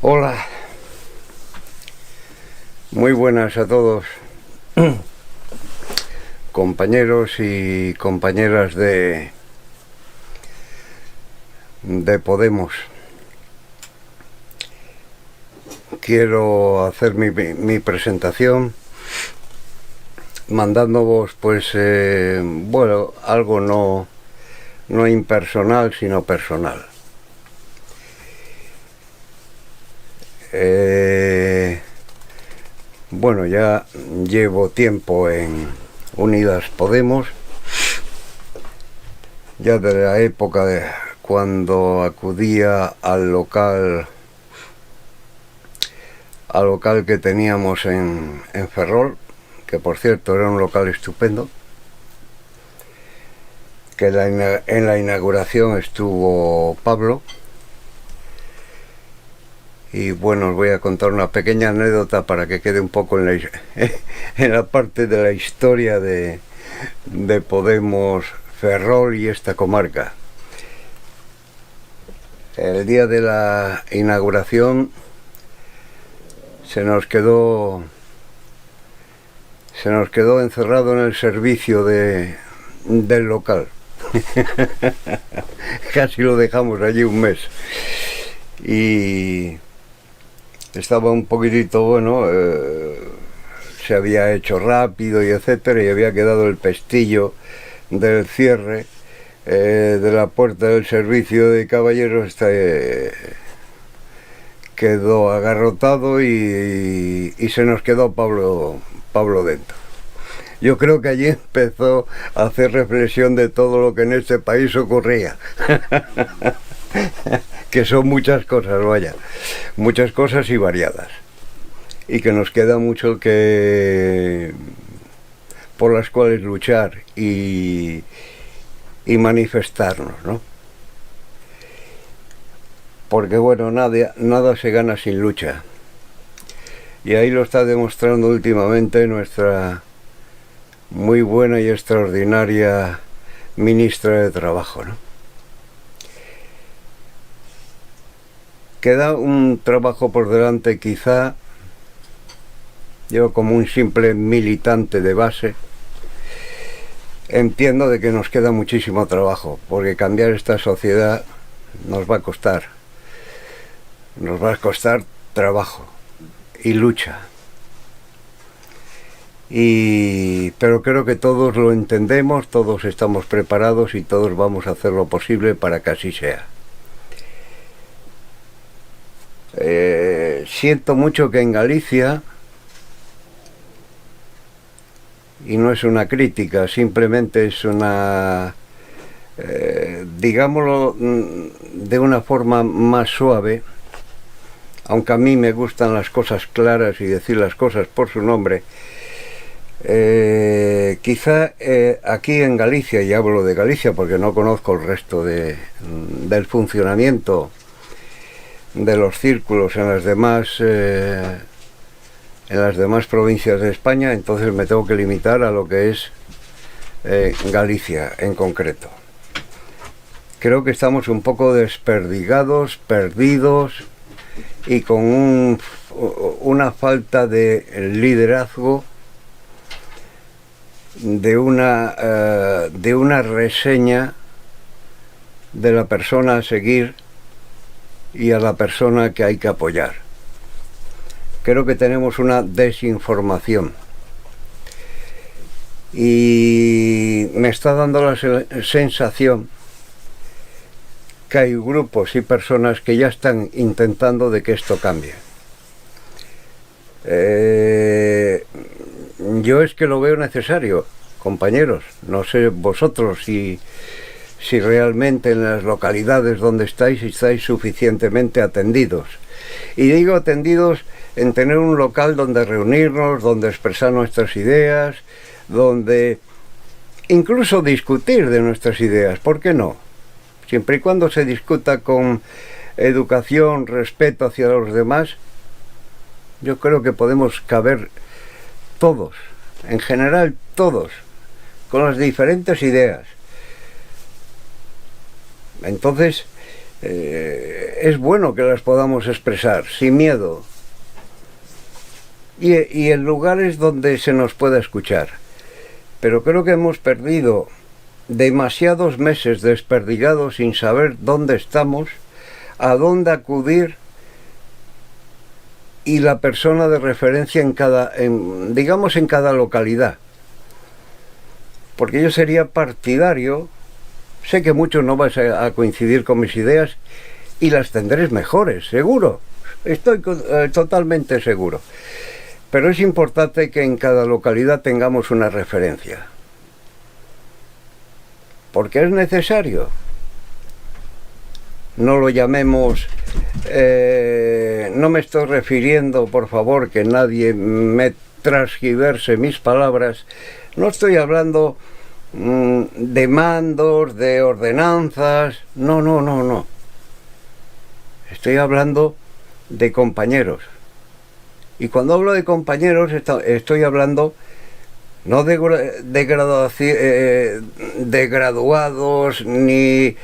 Hola, muy buenas a todos, compañeros y compañeras de Podemos. Quiero hacer mi presentación mandándoos algo no impersonal sino personal. Ya llevo tiempo en Unidas Podemos, ya de la época de cuando acudía al local que teníamos en Ferrol, que por cierto era un local estupendo, que en la inauguración estuvo Pablo. Y bueno, os voy a contar una pequeña anécdota para que quede un poco en la parte de la historia de Podemos Ferrol y esta comarca. El día de la inauguración se nos quedó encerrado en el servicio del local. Casi lo dejamos allí un mes. Y estaba un poquitito, se había hecho rápido y etcétera, y había quedado el pestillo del cierre de la puerta del servicio de caballeros, quedó agarrotado y se nos quedó Pablo dentro. Yo creo que allí empezó a hacer reflexión de todo lo que en este país ocurría. Que son muchas cosas, muchas cosas y variadas, y que nos queda mucho por las cuales luchar y manifestarnos, ¿no? Porque nada se gana sin lucha, y ahí lo está demostrando últimamente nuestra muy buena y extraordinaria ministra de Trabajo, ¿no? Queda un trabajo por delante, quizá. Yo, como un simple militante de base, entiendo de que nos queda muchísimo trabajo, porque cambiar esta sociedad nos va a costar trabajo y lucha. Pero creo que todos lo entendemos, todos estamos preparados y todos vamos a hacer lo posible para que así sea. Siento mucho que en Galicia, y no es una crítica, simplemente es una, digámoslo de una forma más suave, aunque a mí me gustan las cosas claras y decir las cosas por su nombre, quizá aquí en Galicia, y hablo de Galicia porque no conozco el resto del funcionamiento de los círculos en las demás provincias de España, entonces me tengo que limitar a lo que es Galicia en concreto. Creo que estamos un poco desperdigados, perdidos, y con una falta de liderazgo, de una reseña de la persona a seguir y a la persona que hay que apoyar. Creo que tenemos una desinformación, y me está dando la sensación que hay grupos y personas que ya están intentando de que esto cambie. Yo es que lo veo necesario, compañeros. No sé vosotros si realmente en las localidades donde estáis suficientemente atendidos. Y digo atendidos en tener un local donde reunirnos, donde expresar nuestras ideas, donde incluso discutir de nuestras ideas. ¿Por qué no? Siempre y cuando se discuta con educación, respeto hacia los demás, yo creo que podemos caber todos, en general todos, con las diferentes ideas. Entonces, es bueno que las podamos expresar sin miedo y en lugares donde se nos pueda escuchar. Pero creo que hemos perdido demasiados meses desperdigados sin saber dónde estamos, a dónde acudir, y la persona de referencia en cada localidad. Porque yo sería partidario, sé que muchos no vais a coincidir con mis ideas y las tendréis mejores, seguro, estoy totalmente seguro. Pero es importante que en cada localidad tengamos una referencia. Porque es necesario. No lo llamemos... no me estoy refiriendo, por favor, que nadie me transgiverse mis palabras. No estoy hablando de mandos, de ordenanzas. No. Estoy hablando de compañeros. Y cuando hablo de compañeros estoy hablando no de graduados, ni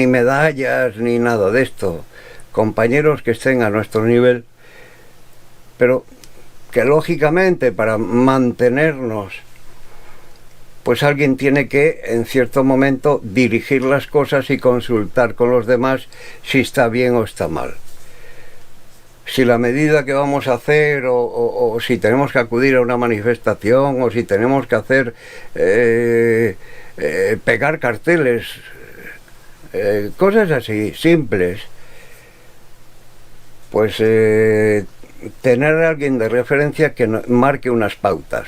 medallas, ni nada de esto. Compañeros que estén a nuestro nivel, pero que lógicamente para mantenernos, pues alguien tiene que en cierto momento dirigir las cosas y consultar con los demás si está bien o está mal. Si la medida que vamos a hacer o si tenemos que acudir a una manifestación o si tenemos que hacer pegar carteles, cosas así simples, pues tener a alguien de referencia que marque unas pautas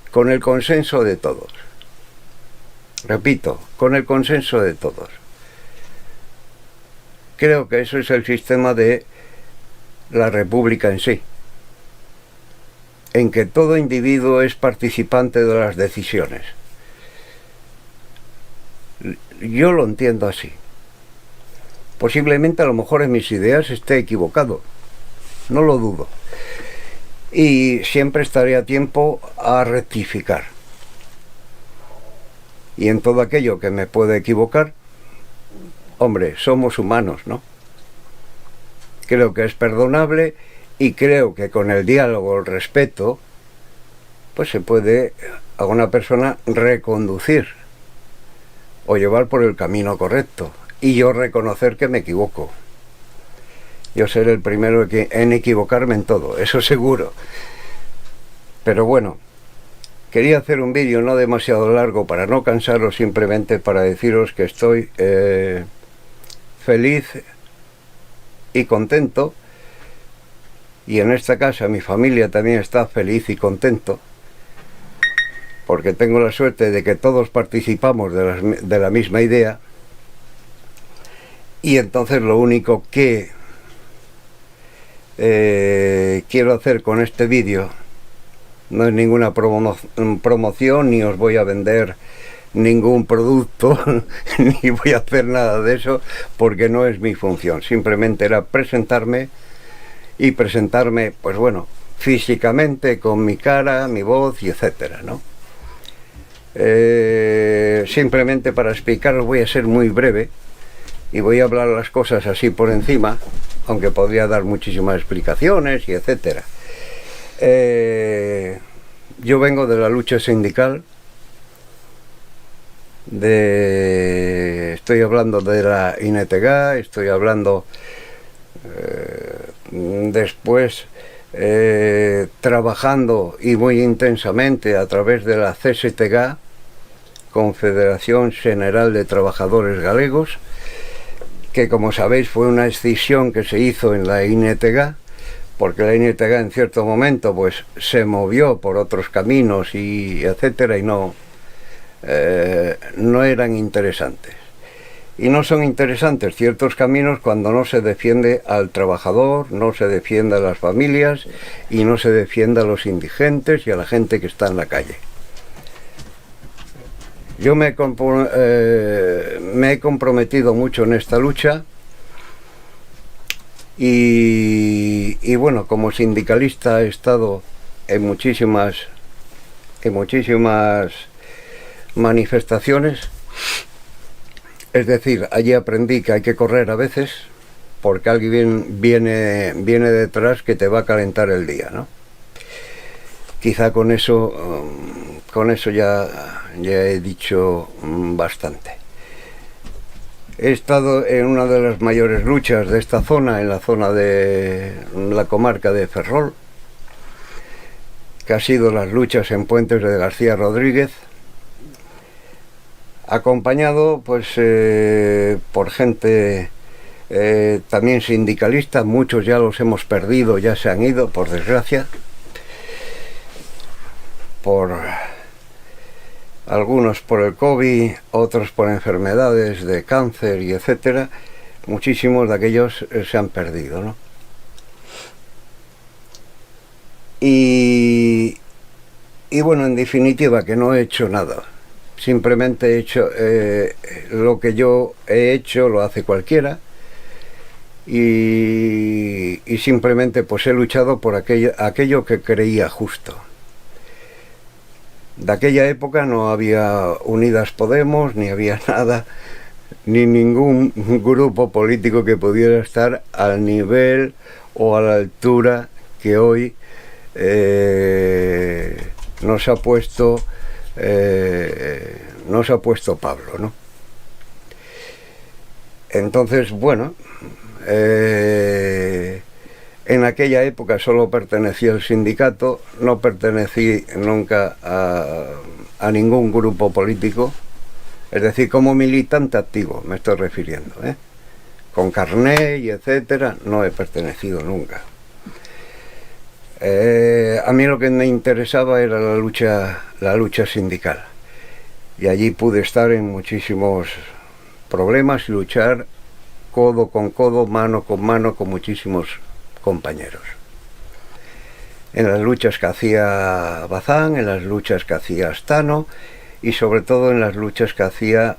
con el consenso de todos. Repito, con el consenso de todos. Creo que eso es el sistema de la república en sí, en que todo individuo es participante de las decisiones. Yo lo entiendo así. Posiblemente a lo mejor en mis ideas esté equivocado, no lo dudo, y siempre estaré a tiempo a rectificar. Y en todo aquello que me pueda equivocar, hombre, somos humanos, ¿no? Creo que es perdonable y creo que con el diálogo, el respeto, pues se puede a una persona reconducir o llevar por el camino correcto y yo reconocer que me equivoco. Yo seré el primero en equivocarme en todo, eso seguro. Pero bueno, quería hacer un vídeo no demasiado largo para no cansaros, simplemente para deciros que estoy feliz y contento, y en esta casa mi familia también está feliz y contento, porque tengo la suerte de que todos participamos de la misma idea, y entonces lo único que quiero hacer con este vídeo no es ninguna promoción, ni os voy a vender ningún producto ni voy a hacer nada de eso, porque no es mi función. Simplemente era presentarme, y presentarme, pues bueno, físicamente, con mi cara, mi voz y etcétera, ¿no? Simplemente para explicaros, voy a ser muy breve y voy a hablar las cosas así por encima, aunque podría dar muchísimas explicaciones y etcétera. Yo vengo de la lucha sindical. Estoy hablando de la INTG, estoy hablando después trabajando y muy intensamente a través de la CSTG, Confederación General de Trabajadores Galegos, que como sabéis fue una escisión que se hizo en la INTG, porque la INTG en cierto momento pues se movió por otros caminos y etcétera, y no eran interesantes. Y no son interesantes ciertos caminos cuando no se defiende al trabajador, no se defiende a las familias y no se defiende a los indigentes y a la gente que está en la calle. Yo me he comprometido mucho en esta lucha y bueno, como sindicalista he estado en muchísimas manifestaciones, Es decir, allí aprendí que hay que correr a veces porque alguien viene detrás que te va a calentar el día, ¿no? Quizá con eso ya he dicho bastante. He estado en una de las mayores luchas de esta zona, en la zona de la comarca de Ferrol, que ha sido las luchas en Puentes de García Rodríguez, acompañado pues por gente también sindicalista. Muchos ya los hemos perdido, ya se han ido, por desgracia, por algunos por el COVID, otros por enfermedades de cáncer y etcétera. Muchísimos de aquellos se han perdido, ¿no? Y bueno, en definitiva, que no he hecho nada. Simplemente he hecho lo que yo he hecho, lo hace cualquiera. Y simplemente pues he luchado por aquello que creía justo. De aquella época no había Unidas Podemos, ni había nada, ni ningún grupo político que pudiera estar al nivel o a la altura que hoy nos ha puesto Pablo, ¿no? Entonces, bueno, en aquella época solo pertenecía al sindicato, no pertenecí nunca a ningún grupo político, es decir, como militante activo me estoy refiriendo, con carné y etcétera, no he pertenecido nunca. A mí lo que me interesaba era la lucha sindical, y allí pude estar en muchísimos problemas y luchar codo con codo, mano con muchísimos compañeros. En las luchas que hacía Bazán, en las luchas que hacía Astano y sobre todo en las luchas que hacía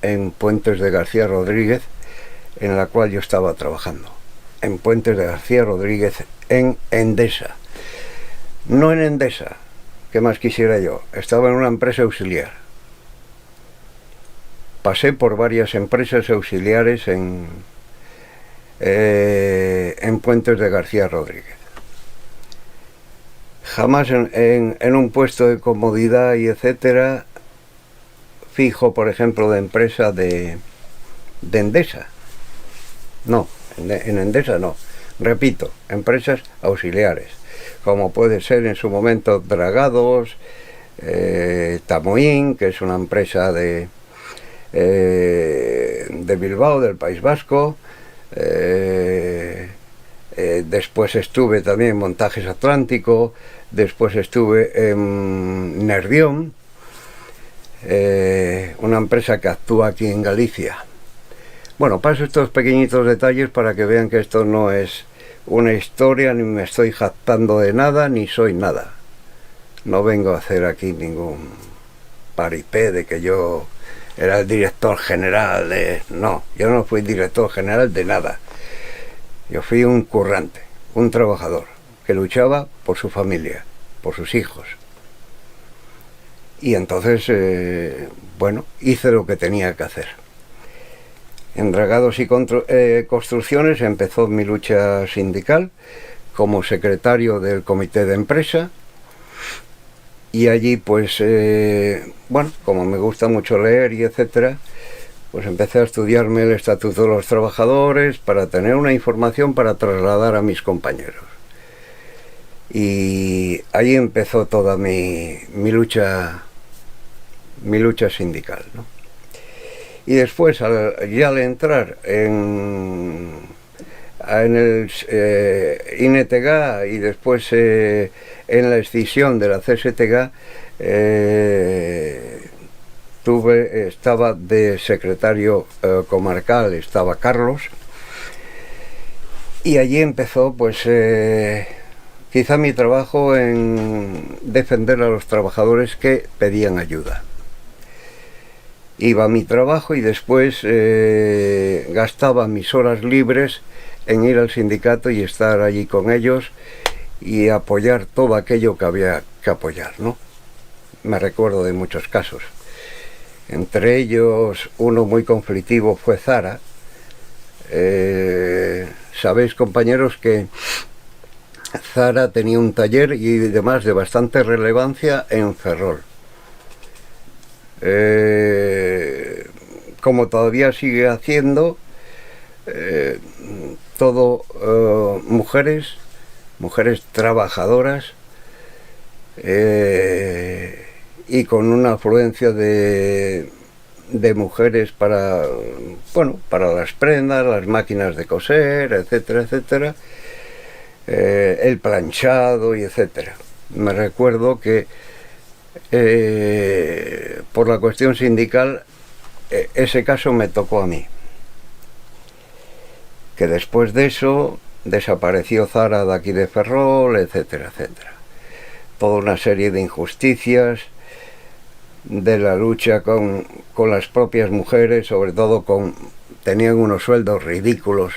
en Puentes de García Rodríguez, en la cual yo estaba trabajando. En Puentes de García Rodríguez, en Endesa. No en Endesa, ¿qué más quisiera yo? Estaba en una empresa auxiliar. Pasé por varias empresas auxiliares en Puentes de García Rodríguez. Jamás en un puesto de comodidad y etcétera fijo, por ejemplo, de empresa de Endesa. No, en Endesa no. Repito, empresas auxiliares, como puede ser en su momento Dragados, Tamoín, que es una empresa de Bilbao, del País Vasco. Después estuve también en Montajes Atlántico, después estuve en Nervión, una empresa que actúa aquí en Galicia. Bueno, paso estos pequeñitos detalles para que vean que esto no es una historia, ni me estoy jactando de nada, ni soy nada. No vengo a hacer aquí ningún paripé de que yo era el director general de... No, yo no fui director general de nada. Yo fui un currante, un trabajador, que luchaba por su familia, por sus hijos. Y entonces, bueno, hice lo que tenía que hacer. En Dragados y Construcciones empezó mi lucha sindical como secretario del comité de empresa. Y allí, pues, bueno, como me gusta mucho leer y etcétera, pues empecé a estudiarme el Estatuto de los Trabajadores para tener una información para trasladar a mis compañeros. Y ahí empezó toda mi lucha sindical, ¿no? Y después, ya al entrar en el INTG y después en la escisión de la CSTG, estaba de secretario comarcal, estaba Carlos, y allí empezó pues quizá mi trabajo en defender a los trabajadores que pedían ayuda. Iba a mi trabajo y después gastaba mis horas libres en ir al sindicato y estar allí con ellos y apoyar todo aquello que había que apoyar, ¿no? Me recuerdo de muchos casos. Entre ellos, uno muy conflictivo fue Zara. Sabéis, compañeros, que Zara tenía un taller y demás de bastante relevancia en Ferrol. Como todavía sigue haciendo, todo mujeres trabajadoras, y con una afluencia de mujeres para, bueno, para las prendas, las máquinas de coser, etcétera, etcétera, el planchado y etcétera. Me recuerdo que por la cuestión sindical ese caso me tocó a mí, que después de eso desapareció Zara de aquí de Ferrol, etcétera, etcétera. Toda una serie de injusticias, de la lucha con las propias mujeres, sobre todo tenían unos sueldos ridículos.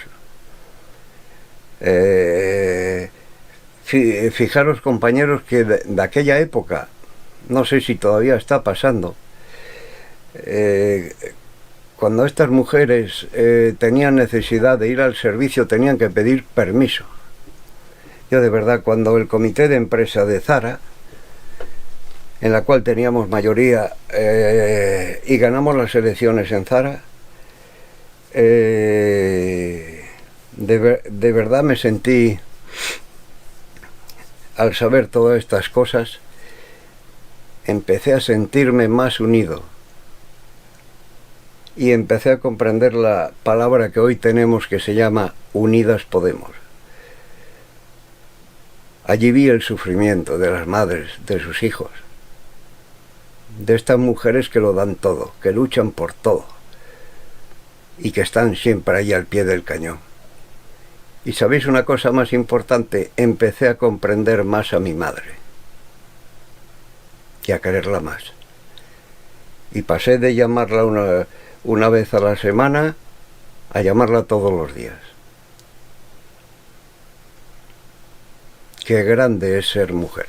Fijaros, compañeros, que de aquella época, no sé si todavía está pasando, cuando estas mujeres tenían necesidad de ir al servicio tenían que pedir permiso. Yo de verdad, cuando el comité de empresa de Zara, en la cual teníamos mayoría y ganamos las elecciones en Zara, de verdad me sentí, al saber todas estas cosas, empecé a sentirme más unido y empecé a comprender la palabra que hoy tenemos, que se llama Unidas Podemos. Allí vi el sufrimiento de las madres, de sus hijos, de estas mujeres que lo dan todo, que luchan por todo y que están siempre ahí al pie del cañón. Y ¿sabéis una cosa más importante? Empecé a comprender más a mi madre y a quererla más. Y pasé de llamarla una vez a la semana a llamarla todos los días. Qué grande es ser mujer.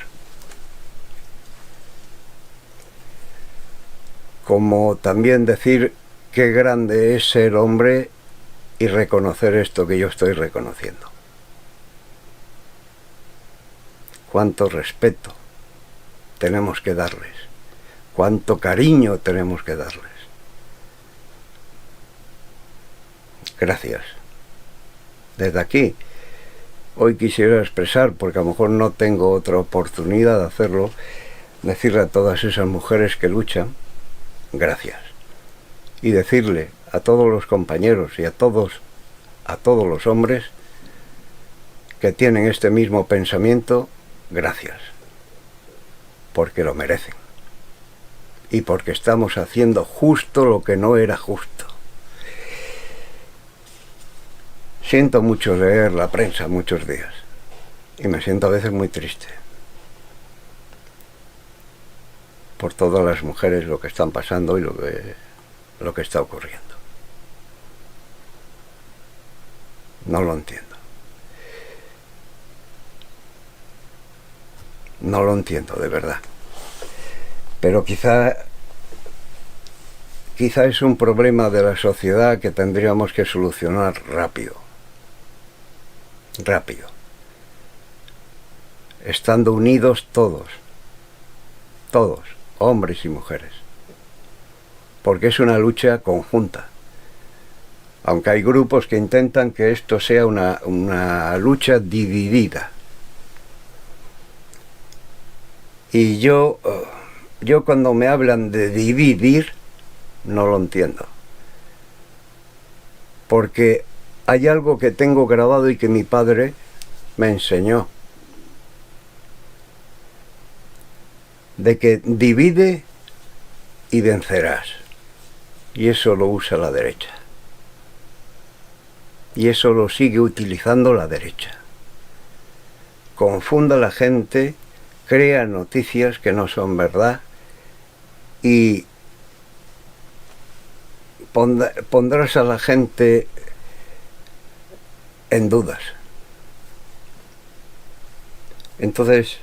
Como también decir qué grande es ser hombre y reconocer esto que yo estoy reconociendo. Cuánto respeto tenemos que darles, cuánto cariño tenemos que darles. Gracias. Desde aquí, hoy quisiera expresar, porque a lo mejor no tengo otra oportunidad de hacerlo, decirle a todas esas mujeres que luchan, gracias. Y decirle a todos los compañeros y a todos los hombres que tienen este mismo pensamiento, gracias. Porque lo merecen. Y porque estamos haciendo justo lo que no era justo. Siento mucho leer la prensa muchos días. Y me siento a veces muy triste. Por todas las mujeres, lo que están pasando y lo que está ocurriendo. No lo entiendo. No lo entiendo, de verdad. Pero quizá es un problema de la sociedad que tendríamos que solucionar rápido. Rápido. Estando unidos todos. Todos, hombres y mujeres. Porque es una lucha conjunta. Aunque hay grupos que intentan que esto sea una lucha dividida. Y yo cuando me hablan de dividir, no lo entiendo. Porque hay algo que tengo grabado y que mi padre me enseñó. De que divide y vencerás. Y eso lo usa la derecha. Y eso lo sigue utilizando la derecha. Confunde a la gente, crea noticias que no son verdad y pondrás a la gente en dudas. Entonces,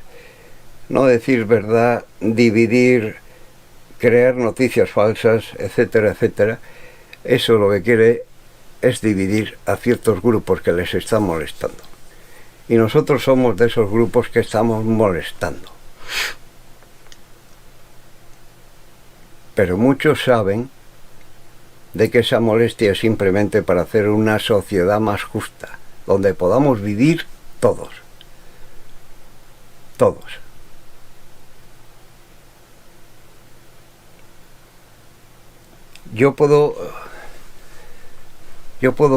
no decir verdad, dividir, crear noticias falsas, etcétera, etcétera. Eso lo que quiere es dividir a ciertos grupos que les están molestando. Y nosotros somos de esos grupos que estamos molestando. Pero muchos saben de que esa molestia es simplemente para hacer una sociedad más justa, donde podamos vivir todos. Todos. Yo puedo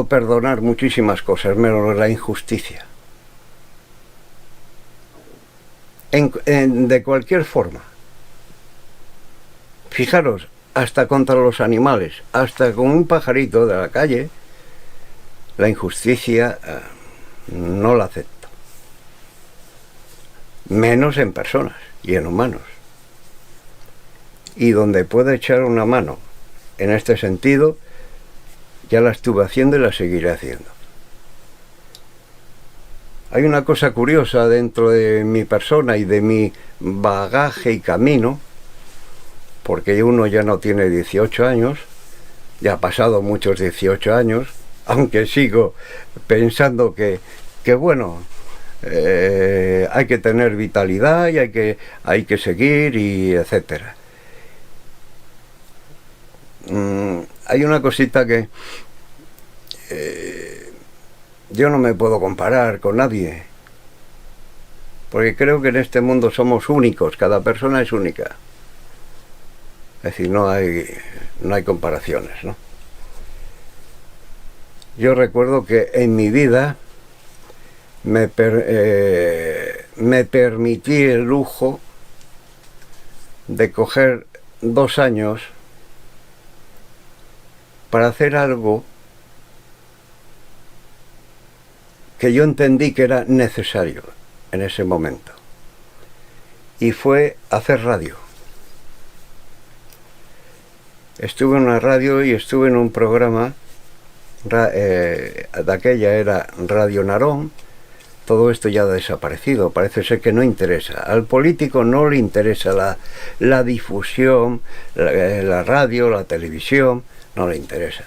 perdonar muchísimas cosas, menos la injusticia. De cualquier forma. Fijaros, hasta contra los animales, hasta con un pajarito de la calle, la injusticia no la acepto. Menos en personas y en humanos. Y donde pueda echar una mano en este sentido, ya la estuve haciendo y la seguiré haciendo. Hay una cosa curiosa dentro de mi persona y de mi bagaje y camino, porque uno ya no tiene 18 años, ya ha pasado muchos 18 años, aunque sigo pensando que bueno, hay que tener vitalidad y hay que seguir y etcétera. Hay una cosita que yo no me puedo comparar con nadie, porque creo que en este mundo somos únicos, cada persona es única. Es decir, no hay comparaciones, ¿no? Yo recuerdo que en mi vida me permití el lujo de coger 2 años para hacer algo que yo entendí que era necesario en ese momento, y fue hacer radio. Estuve en una radio y estuve en un programa, de aquella era Radio Narón. Todo esto ya ha desaparecido, parece ser que no interesa. Al político no le interesa la difusión, la radio, la televisión, no le interesa.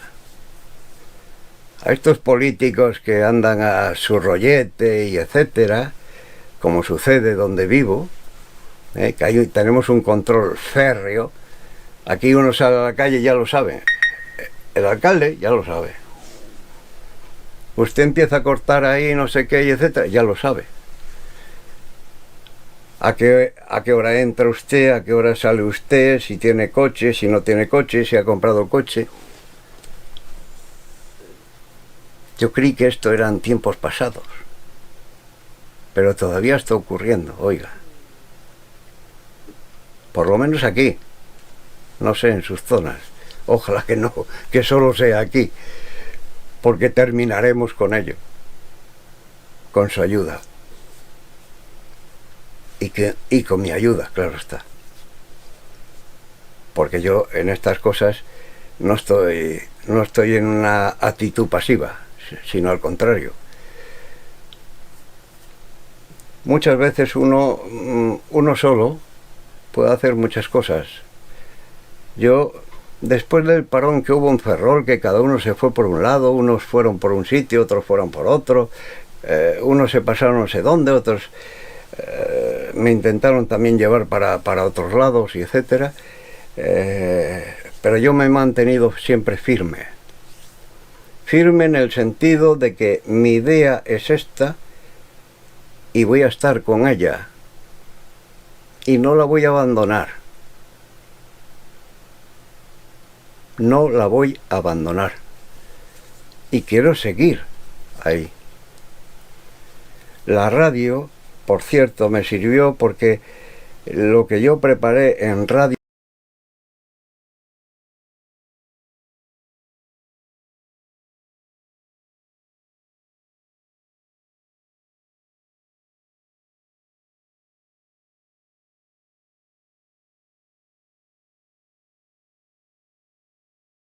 A estos políticos que andan a su rollete y etcétera, como sucede donde vivo, que ahí tenemos un control férreo. Aquí uno sale a la calle y ya lo sabe. El alcalde ya lo sabe. Usted empieza a cortar ahí no sé qué y etcétera, ya lo sabe. ¿A qué hora entra usted? ¿A qué hora sale usted? Si tiene coche, si no tiene coche, si ha comprado coche. Yo creí que esto eran tiempos pasados, pero todavía está ocurriendo, oiga. Por lo menos aquí, no sé, en sus zonas. Ojalá que no, que solo sea aquí, porque terminaremos con ello, con su ayuda. Y con mi ayuda, claro está. Porque yo en estas cosas no estoy en una actitud pasiva, sino al contrario. Muchas veces uno solo puede hacer muchas cosas. Yo, después del parón que hubo en Ferrol, que cada uno se fue por un lado, unos fueron por un sitio, otros fueron por otro, unos se pasaron no sé dónde, otros me intentaron también llevar para otros lados y etcétera, pero yo me he mantenido siempre firme en el sentido de que mi idea es esta y voy a estar con ella y no la voy a abandonar. No la voy a abandonar y quiero seguir ahí. La radio, por cierto, me sirvió porque lo que yo preparé en radio